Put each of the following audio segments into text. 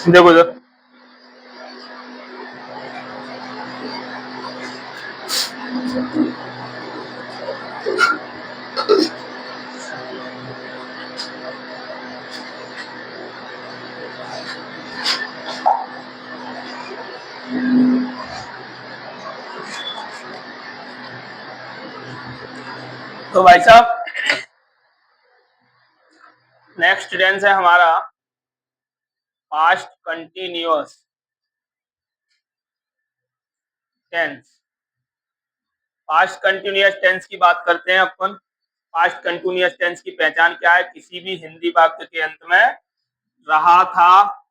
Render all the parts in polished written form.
देखो इधर, तो भाई साहब नेक्स्ट टेंस है हमारा past continuous tense. Past continuous tense की बात करते हैं अपन। पास्ट कंटिन्यूअस टेंस की पहचान क्या है? किसी भी हिंदी वाक्य के अंत में रहा था,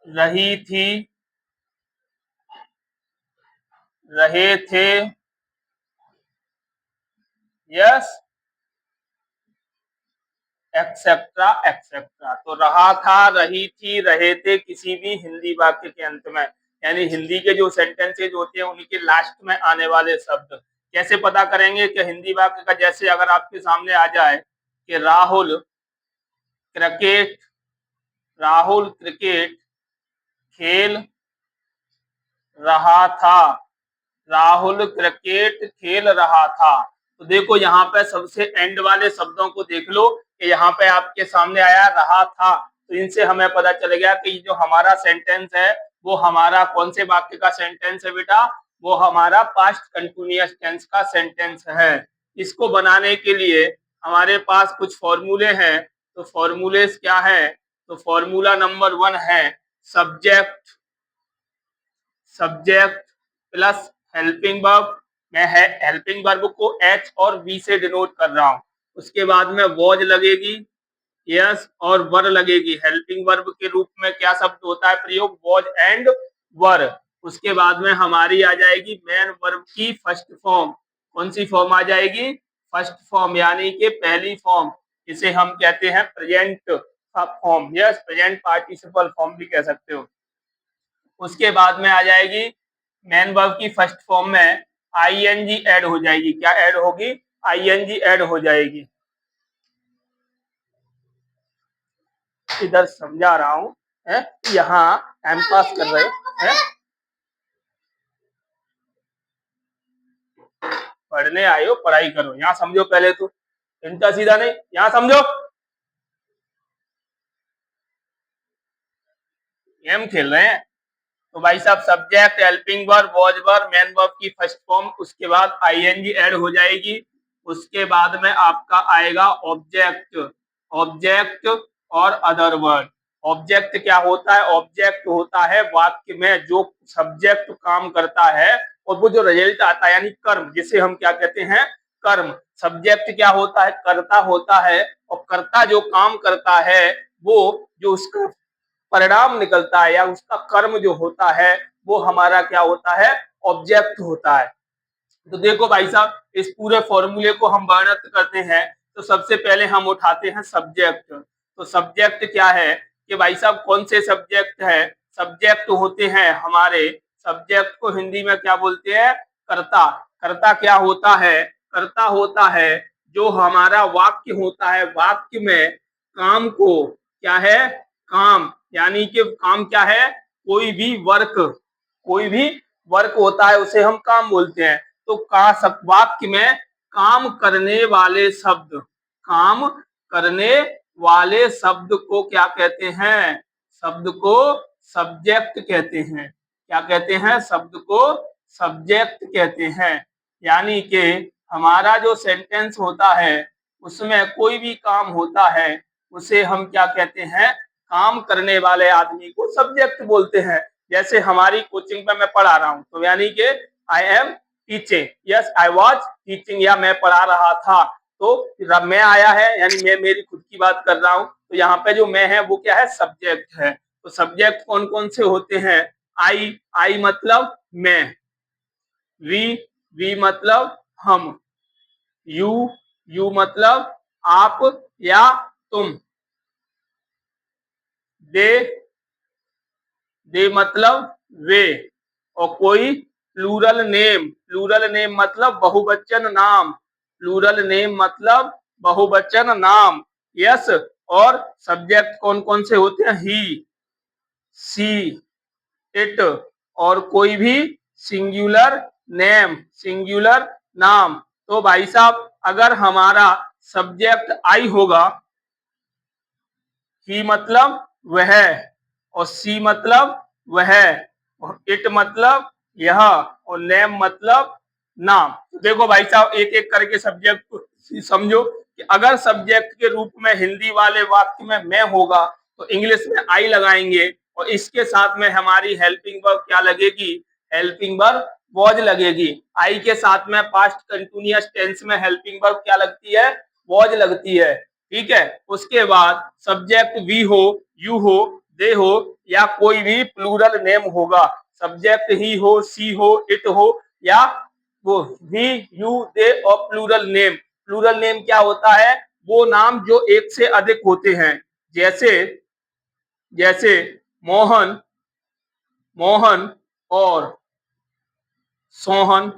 रही थी, रहे थे, यस, एक्सेट्रा एक्सेट्रा। तो रहा था, रही थी, रहे थे किसी भी हिंदी वाक्य के अंत में, यानी हिंदी के जो सेंटेंसेज होते हैं उनके लास्ट में आने वाले शब्द। कैसे पता करेंगे कि हिंदी वाक्य का? जैसे अगर आपके सामने आ जाए कि राहुल क्रिकेट, राहुल क्रिकेट खेल रहा था, राहुल क्रिकेट खेल रहा था। तो देखो यहाँ पे सबसे एंड वाले शब्दों को देख लो कि यहाँ पे आपके सामने आया रहा था। तो इनसे हमें पता चल गया कि जो हमारा सेंटेंस है वो हमारा कौन से वाक्य का सेंटेंस है बेटा? वो हमारा पास्ट कंटिन्यूअस टेंस का सेंटेंस है। इसको बनाने के लिए हमारे पास कुछ फॉर्मूले हैं। तो फॉर्मूले क्या है? तो फॉर्मूला नंबर 1 है subject, subject plus helping verb. मैं हेल्पिंग वर्ब को एच और वी से डिनोट कर रहा हूं। उसके बाद में वॉज लगेगी, यस, और वर लगेगी। हेल्पिंग वर्ब के रूप में क्या शब्द होता है प्रयोग? वॉज एंड वर। उसके बाद में हमारी आ जाएगी मेन वर्ब की फर्स्ट फॉर्म। कौन सी फॉर्म आ जाएगी? फर्स्ट फॉर्म, यानी कि पहली फॉर्म। इसे हम कहते हैं present form, yes, present participle form भी कह सकते हो। उसके बाद में आ जाएगी मेन वर्ब की फर्स्ट फॉर्म में आईएनजी ऐड हो जाएगी। क्या ऐड होगी? आईएनजी ऐड हो जाएगी। इधर समझा रहा हूं, है, यहाँ टाइम पास कर रहे हैं, पढ़ने आए हो, पढ़ाई करो। यहाँ समझो पहले तो, इनका सीधा नहीं, यहाँ समझो। गेम खेल रहे हैं। तो भाई साहब subject, helping verb, was verb, main verb की फर्स्ट फॉर्म, उसके बाद आईएनजी ऐड हो जाएगी। उसके बाद में आपका आएगा ऑब्जेक्ट, ऑब्जेक्ट और अदर वर्ड। ऑब्जेक्ट क्या होता है? ऑब्जेक्ट होता है वाक्य में जो सब्जेक्ट काम करता है और वो जो रिजल्ट आता है, यानी कर्म, जिसे हम क्या कहते हैं? कर्म। सब्जेक्ट क्या होता है? कर्ता होता है, और कर्ता जो काम करता है वो जो उसका परिणाम निकलता है या उसका कर्म जो होता है वो हमारा क्या होता है? ऑब्जेक्ट होता है। तो देखो भाई साहब इस पूरे फॉर्मूले को हम वर्णित करते हैं। तो सबसे पहले हम उठाते हैं सब्जेक्ट। तो सब्जेक्ट क्या है कि भाई साहब कौन से सब्जेक्ट है? सब्जेक्ट होते हैं हमारे, सब्जेक्ट को हिंदी में क्या बोलते हैं? कर्ता। कर्ता क्या होता है? कर्ता होता है जो हमारा वाक्य होता है, वाक्य में काम को क्या है? काम, यानी कि काम क्या है? कोई भी वर्क, कोई भी वर्क होता है उसे हम काम बोलते हैं। तो का सब वाक्य में काम करने वाले शब्द, काम करने वाले शब्द को क्या कहते हैं? शब्द को सब्जेक्ट कहते हैं। क्या कहते हैं? शब्द को सब्जेक्ट कहते हैं। यानी कि हमारा जो सेंटेंस होता है उसमें कोई भी काम होता है उसे हम क्या कहते हैं? काम करने वाले आदमी को सब्जेक्ट बोलते हैं। जैसे हमारी कोचिंग में मैं पढ़ा रहा हूं, तो यानी कि I am teaching, yes I was teaching, या मैं पढ़ा रहा था। तो मैं आया है, यानी मैं मेरी खुद की बात कर रहा हूं। तो यहाँ पे जो मैं है वो क्या है? सब्जेक्ट है। तो सब्जेक्ट कौन कौन से होते हैं? आई, आई मतलब मैं, वी, वी मतलब हम, यू, यू मतलब आप या तुम। दे, दे मतलब वे। और कोई प्लूरल नेम, प्लूरल नेम मतलब बहुवचन नाम, प्लूरल नेम मतलब बहुवचन नाम। यस, और सब्जेक्ट कौन कौन से होते हैं? ही, सी, इट, और कोई भी सिंगुलर नेम, सिंगुलर नाम। तो भाई साहब अगर हमारा सब्जेक्ट आई होगा, ही मतलब वह, और सी मतलब वह, और इट मतलब यह, और नेम मतलब नाम। देखो भाई साहब एक एक करके सब्जेक्ट को समझो कि अगर सब्जेक्ट के रूप में हिंदी वाले वाक्य में मैं होगा तो इंग्लिश में आई लगाएंगे, और इसके साथ में हमारी हेल्पिंग वर्ब क्या लगेगी? हेल्पिंग वर्ब वॉज लगेगी। आई के साथ में पास्ट कंटिन्यूअस टेंस में हेल्पिंग वर्ब क्या लगती है? वॉज लगती है। ठीक है, उसके बाद सब्जेक्ट वी हो, यू हो, दे हो, या कोई भी प्लूरल नेम होगा। सब्जेक्ट ही हो, सी हो, इट हो, या वो ही, यू, दे, और प्लूरल नेम। प्लूरल नेम क्या होता है? वो नाम जो एक से अधिक होते हैं। जैसे, जैसे मोहन, मोहन और सोहन,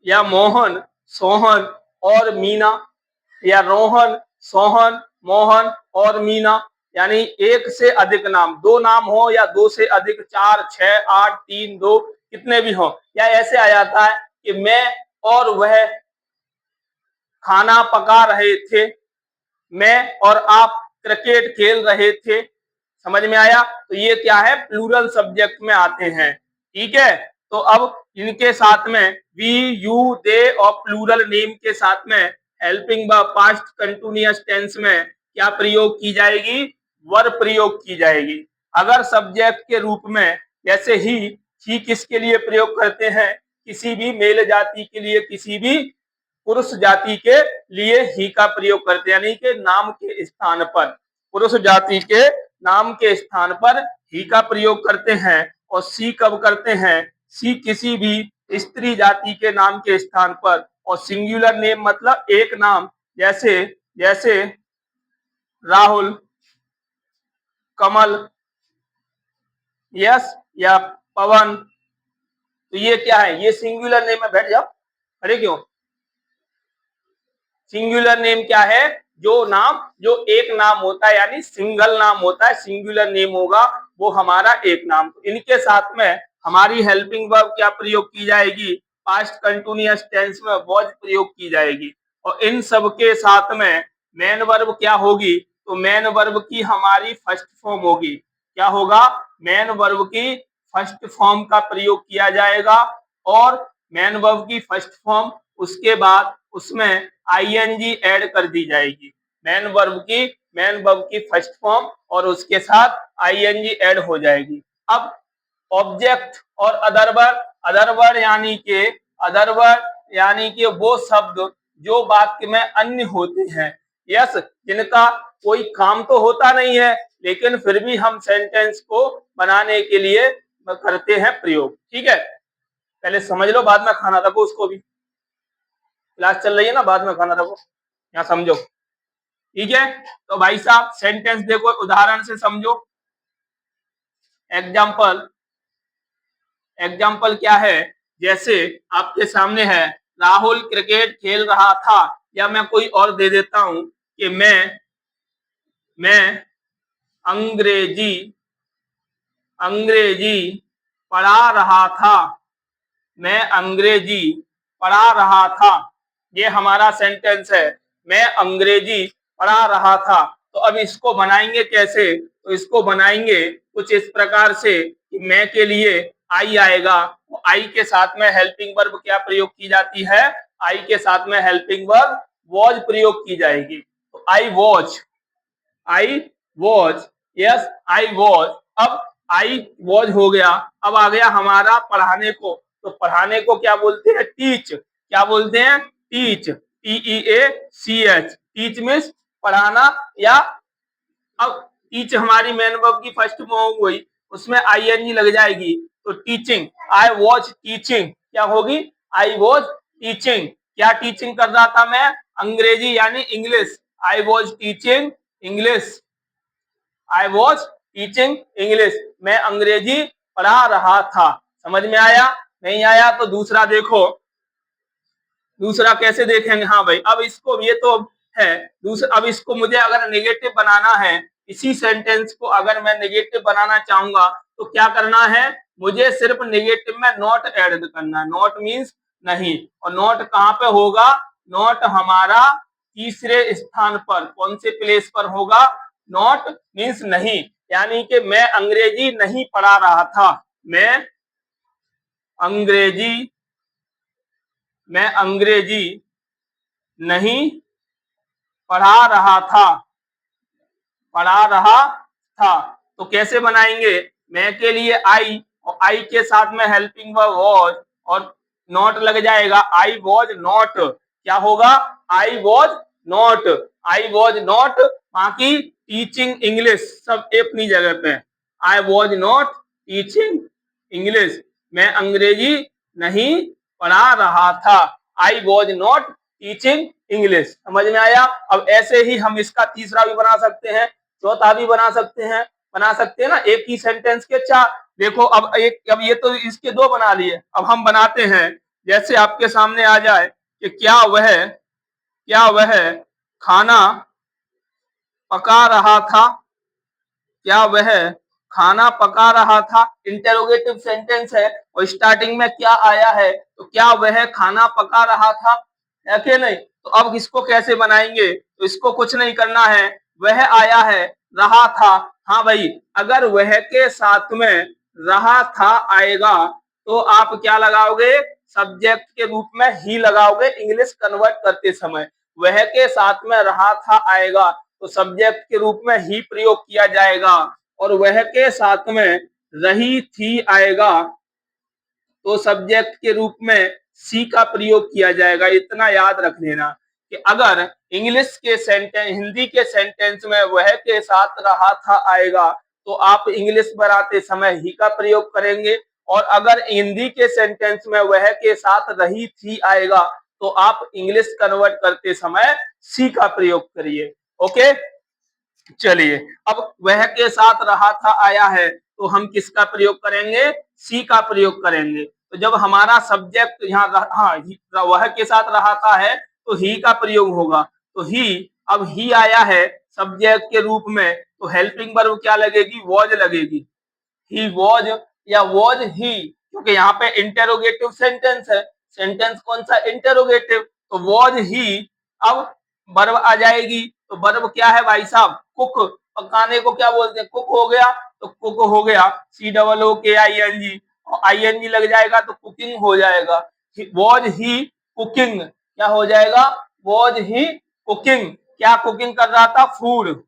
या मोहन, सोहन और मीना, या रोहन, सोहन, मोहन और मीना। यानी एक से अधिक नाम, दो नाम हो या दो से अधिक, 4, 6, 8, 3, 2, कितने भी हो। या ऐसे आ जाता है कि मैं और वह खाना पका रहे थे, मैं और आप क्रिकेट खेल रहे थे। समझ में आया? तो ये क्या है? प्लूरल सब्जेक्ट में आते हैं। ठीक है, तो अब इनके साथ में वी, यू, दे और प्लूरल नेम के साथ में helping verb past continuous tense में क्या प्रयोग की जाएगी? वर्ब प्रयोग की जाएगी। अगर सब्जेक्ट के रूप में जैसे ही किसके लिए प्रयोग करते हैं? किसी भी मेल जाति के लिए, किसी भी पुरुष जाति के लिए ही का प्रयोग करते हैं, यानी कि नाम के स्थान पर, पुरुष जाति के नाम के स्थान पर ही का प्रयोग करते हैं। और सी कब करते हैं? सी किसी भी स्त्री जाति के नाम के स्थान पर। और सिंगुलर नेम मतलब एक नाम, जैसे, जैसे राहुल, कमल, यश, या पवन। तो ये क्या है? ये सिंगुलर नेम में। बैठ जाओ, अरे क्यों? सिंगुलर नेम क्या है? जो नाम, जो एक नाम होता है, यानी सिंगल नाम होता है, सिंगुलर नेम होगा वो हमारा एक नाम। तो इनके साथ में हमारी हेल्पिंग वर्ब क्या प्रयोग की जाएगी? पास्ट कंटिन्यूअस टेंस में वॉज प्रयोग की जाएगी। और इन सब के साथ में मेन वर्ब क्या होगी? तो मेन वर्ब की हमारी फर्स्ट फॉर्म होगी। क्या होगा? मेन वर्ब की फर्स्ट फॉर्म का प्रयोग किया जाएगा। और मेन वर्ब की फर्स्ट फॉर्म, उसके बाद उसमें आईएनजी ऐड कर दी जाएगी। मेन वर्ब की फर्स्ट फॉर्म और उसके साथ आईएनजी ऐड हो जाएगी। अब ऑब्जेक्ट और अदर वर्ड, अदर वर्ड यानी कि, अदर वर्ड यानी कि वो शब्द जो वाक्य में अन्य होते हैं। यस, जिनका कोई काम तो होता नहीं है लेकिन फिर भी हम सेंटेंस को बनाने के लिए करते हैं प्रयोग। ठीक है, पहले समझ लो, बाद में खाना रखो उसको भी। क्लास चल रही है ना, बाद में खाना रखो, यहाँ समझो। ठीक है, तो भाई साहब सेंटेंस देखो, उदाहरण से समझो। एग्जाम्पल, एग्जाम्पल क्या है? जैसे आपके सामने है, राहुल क्रिकेट खेल रहा था। या मैं कोई और दे देता हूं कि मैं अंग्रेजी, अंग्रेजी पढ़ा रहा था, मैं अंग्रेजी पढ़ा रहा था। ये हमारा सेंटेंस है, मैं अंग्रेजी पढ़ा रहा था। तो अब इसको बनाएंगे कैसे? तो इसको बनाएंगे कुछ इस प्रकार से कि मैं के लिए आई आएगा, आई के साथ में हेल्पिंग वर्ब क्या प्रयोग की जाती है? आई के साथ में हेल्पिंग वर्ब वॉज प्रयोग की जाएगी। तो I was, I was, yes I was. अब आई वॉज हो गया, अब आ गया हमारा पढ़ाने को। तो पढ़ाने को क्या बोलते हैं? टीच। क्या बोलते हैं? Teach, TEACH। टीच मीन्स पढ़ाना। या अब टीच हमारी मेन वर्ब की फर्स्ट फॉर्म हुई, उसमें आईएनजी लग जाएगी। तो टीचिंग, आई वॉज टीचिंग क्या होगी? I was teaching. क्या टीचिंग कर रहा था मैं? अंग्रेजी यानी English. I was teaching English. I was teaching English. मैं अंग्रेजी पढ़ा रहा था। समझ में आया? नहीं आया तो दूसरा देखो। दूसरा कैसे देखेंगे? हाँ भाई, अब इसको ये तो है दूसरा। अब इसको मुझे अगर नेगेटिव बनाना है, इसी सेंटेंस को अगर मैं नेगेटिव बनाना चाहूंगा तो क्या करना है? मुझे सिर्फ नेगेटिव में नॉट ऐड करना है। नॉट मीन्स नहीं। और नॉट कहाँ पे होगा? नॉट हमारा तीसरे स्थान पर। कौन से प्लेस पर होगा? नॉट मीन्स नहीं, यानी कि मैं अंग्रेजी नहीं पढ़ा रहा था। अंग्रेजी मैं अंग्रेजी नहीं पढ़ा रहा था। पढ़ा रहा था तो कैसे बनाएंगे? मैं के लिए आई, और आई के साथ में हेल्पिंग वर्ब वॉज, और नॉट लग जाएगा। I was not. क्या होगा? I was not. I was not बाकी टीचिंग इंग्लिश सब अपनी जगह पे। I was not teaching English. मैं अंग्रेजी नहीं पढ़ा रहा था। I was not teaching English. समझ में आया? अब ऐसे ही हम इसका तीसरा भी बना सकते हैं, चौथा भी बना सकते हैं। बना सकते हैं ना, एक ही सेंटेंस के चार। देखो अब ये तो इसके दो बना लिए, अब हम बनाते हैं। जैसे आपके सामने आ जाए कि क्या वह खाना पका रहा था। क्या वह खाना पका रहा था? इंटेरोगेटिव सेंटेंस है और स्टार्टिंग में क्या आया है? तो क्या वह खाना पका रहा था, है कि नहीं? तो अब इसको कैसे बनाएंगे? तो इसको कुछ नहीं करना है, वह आया है, रहा था। हाँ भाई, अगर वह के साथ में रहा था आएगा तो आप क्या लगाओगे? सब्जेक्ट के रूप में ही लगाओगे इंग्लिश कन्वर्ट करते समय। वह के साथ में रहा था आएगा तो सब्जेक्ट के रूप में ही प्रयोग किया जाएगा, और वह के साथ में रही थी आएगा तो सब्जेक्ट के रूप में सी का प्रयोग किया जाएगा। इतना याद रख लेना कि अगर इंग्लिश के सेंटेंस, हिंदी के सेंटेंस में वह के साथ रहा था आएगा तो आप इंग्लिश बनाते समय ही का प्रयोग करेंगे, और अगर हिंदी के सेंटेंस में वह के साथ रही थी आएगा तो आप इंग्लिश कन्वर्ट करते समय सी का प्रयोग करिए। ओके, चलिए, अब वह के साथ रहा था आया है तो हम किसका प्रयोग करेंगे? सी का प्रयोग करेंगे। तो जब हमारा सब्जेक्ट यहाँ हाँ वह के साथ रहा था है तो ही का प्रयोग होगा। तो ही, अब ही आया है सब्जेक्ट के रूप में तो हेल्पिंग वर्ब क्या लगेगी? वॉज लगेगी। ही वॉज या वॉज ही, क्योंकि यहाँ पे इंटेरोगेटिव सेंटेंस है। सेंटेंस कौन सा? इंटेरोगेटिव। तो वॉज ही। अब वर्ब आ जाएगी तो वर्ब क्या है भाई साहब? कुक। पकाने को क्या बोलते हैं? कुक हो गया। तो कुक हो गया, COOKING, और ING लग जाएगा तो कुकिंग हो जाएगा। Was he cooking. क्या हो जाएगा? Was he cooking. क्या कुकिंग कर रहा था? Food.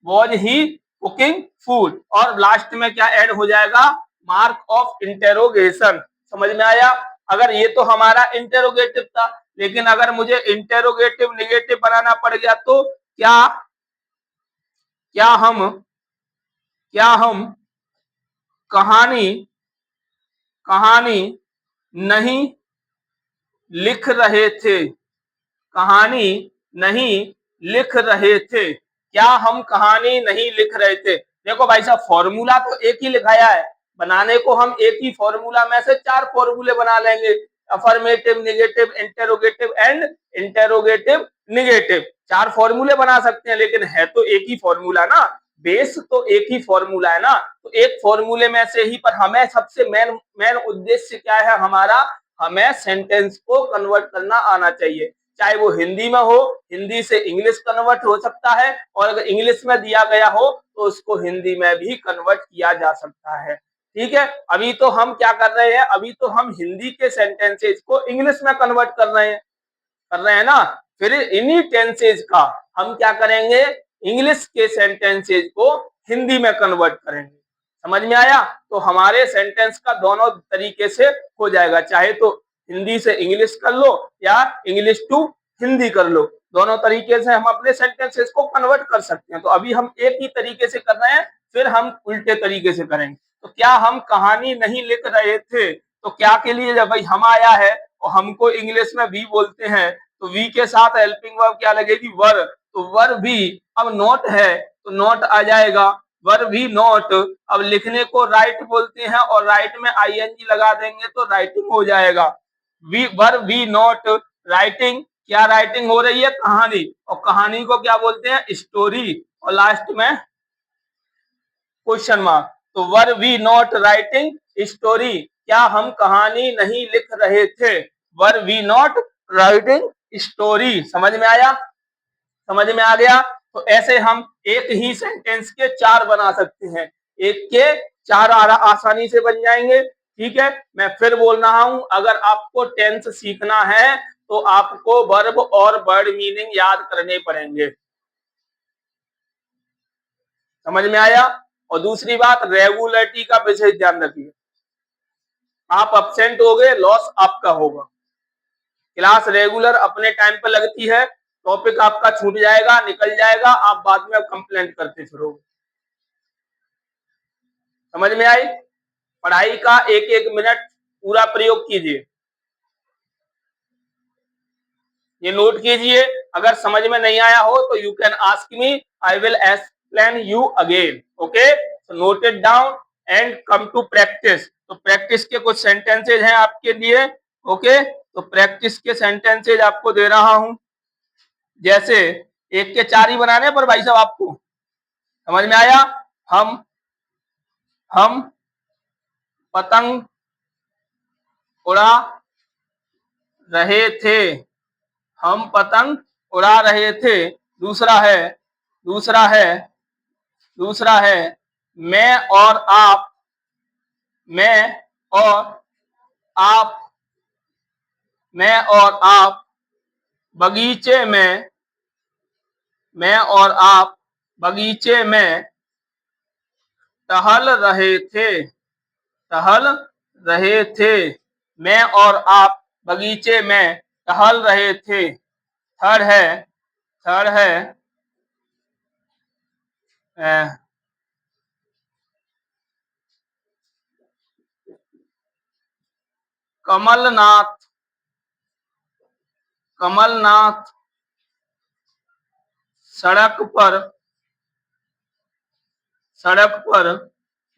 Was he cooking food. और लास्ट में क्या ऐड हो जाएगा? Mark of interrogation. समझ में आया? अगर ये तो हमारा इंटेरोगेटिव था, लेकिन अगर मुझे इंटेरोगेटिव निगेटिव बनाना पड़ गया तो क्या क्या हम कहानी नहीं लिख रहे थे। कहानी नहीं लिख रहे थे। क्या हम कहानी नहीं लिख रहे थे? देखो भाई साहब, फॉर्मूला तो एक ही लिखाया है, बनाने को हम एक ही फॉर्मूला में से चार फॉर्मूले बना लेंगे। Affirmative, negative, interrogative and interrogative negative. चार फॉर्मूले बना सकते हैं, लेकिन है तो एक ही फॉर्मूला ना। बेस तो एक ही फॉर्मूला है ना। तो एक फॉर्मूले में से ही, पर हमें सबसे मेन उद्देश्य क्या है हमारा? हमें सेंटेंस को कन्वर्ट करना आना चाहिए। चाहे वो हिंदी में हो, हिंदी से इंग्लिश कन्वर्ट हो सकता है, और अगर इंग्लिश में दिया गया हो तो उसको हिंदी में भी कन्वर्ट किया जा सकता है। ठीक है, अभी तो हम क्या कर रहे हैं? अभी तो हम हिंदी के सेंटेंसेस को इंग्लिश में कन्वर्ट कर रहे हैं ना। फिर इन्हीं टेंसेज का हम क्या करेंगे? इंग्लिश के सेंटेंसेज को हिंदी में कन्वर्ट करेंगे। समझ में आया? तो हमारे सेंटेंस का दोनों तरीके से हो जाएगा, चाहे तो हिंदी से इंग्लिश कर लो या इंग्लिश टू हिंदी कर लो। दोनों तरीके से हम अपने सेंटेंसेस को कन्वर्ट कर सकते हैं। तो अभी हम एक ही तरीके से कर रहे हैं, फिर हम उल्टे तरीके से करेंगे। तो क्या हम कहानी नहीं लिख रहे थे? तो क्या के लिए? जब भाई हम आया है और हमको इंग्लिश में वी बोलते हैं, तो वी के साथ हेल्पिंग वर्ब क्या लगेगी, वर। तो वर भी, अब नॉट है तो नॉट आ जाएगा, वर भी नॉट। अब लिखने को राइट बोलते हैं और राइट में आईएनजी लगा देंगे तो राइटिंग हो जाएगा। We were we not writing, क्या राइटिंग हो रही है, कहानी, और कहानी को क्या बोलते हैं, स्टोरी, और लास्ट में क्वेश्चन मार्क। तो were we not writing story, क्या हम कहानी नहीं लिख रहे थे, were we not writing story. समझ में आया, समझ में आ गया। तो ऐसे हम एक ही सेंटेंस के चार बना सकते हैं, एक के चार आसानी से बन जाएंगे। ठीक है, मैं फिर बोल रहा हूं, अगर आपको टेंस सीखना है तो आपको वर्ब और वर्ड मीनिंग याद करने पड़ेंगे। समझ में आया। और दूसरी बात, रेगुलरिटी का विशेष ध्यान रखिए, आप अब्सेंट हो गए, लॉस आपका होगा। क्लास रेगुलर अपने टाइम पर लगती है, टॉपिक आपका छूट जाएगा, निकल जाएगा, आप बाद में कंप्लेंट करते फिरोगे। समझ में आई। पढ़ाई का एक एक मिनट पूरा प्रयोग कीजिए, ये नोट कीजिए। अगर समझ में नहीं आया हो तो you can ask me, I will explain you again. Okay, so note it down and come to practice। तो प्रैक्टिस के कुछ सेंटेंसेज हैं आपके लिए। ओके, तो प्रैक्टिस के सेंटेंसेज आपको दे रहा हूं, जैसे एक के चार ही बनाने पर भाई साहब आपको समझ में आया। हम पतंग उड़ा रहे थे, हम पतंग उड़ा रहे थे। दूसरा है दूसरा है मैं और आप, मैं और आप मैं और आप बगीचे में, मैं और आप बगीचे में टहल रहे थे, टहल रहे थे। मैं और आप बगीचे में टहल रहे थे। थर्ड है कमलनाथ, कमलनाथ सड़क पर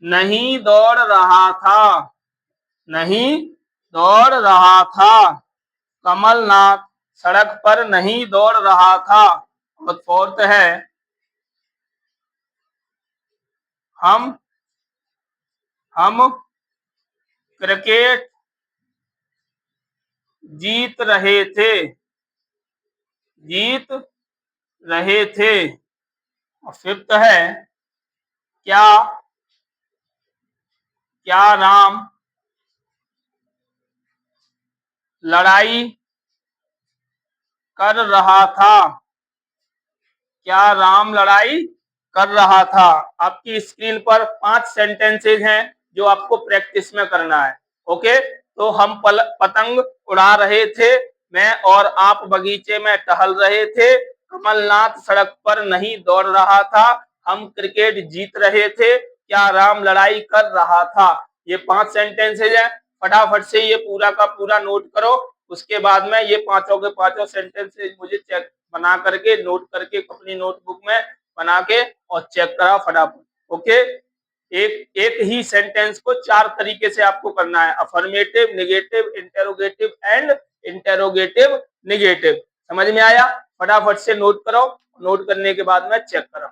नहीं दौड़ रहा था, नहीं दौड़ रहा था। कमलनाथ सड़क पर नहीं दौड़ रहा था। और फोर्थ है हम क्रिकेट जीत रहे थे, जीत रहे थे। और फिफ्थ है क्या राम लड़ाई कर रहा था, क्या राम लड़ाई कर रहा था। आपकी स्क्रीन पर 5 सेंटेंसेज हैं जो आपको प्रैक्टिस में करना है। ओके, तो हम पतंग उड़ा रहे थे, मैं और आप बगीचे में टहल रहे थे, कमलनाथ सड़क पर नहीं दौड़ रहा था, हम क्रिकेट जीत रहे थे, क्या राम लड़ाई कर रहा था। ये 5 सेंटेंसेज हैं, फटाफट से ये पूरा का पूरा नोट करो। उसके बाद में ये पांचों के पांचों सेंटेंसेज मुझे चेक बना करके, नोट करके अपनी नोटबुक में बना के और चेक करा फटाफट। ओके, एक ही सेंटेंस को 4 तरीके से आपको करना है, affirmative, negative, interrogative and interrogative negative. समझ में आया। फटाफट से नोट करो, नोट करने के बाद में चेक करो।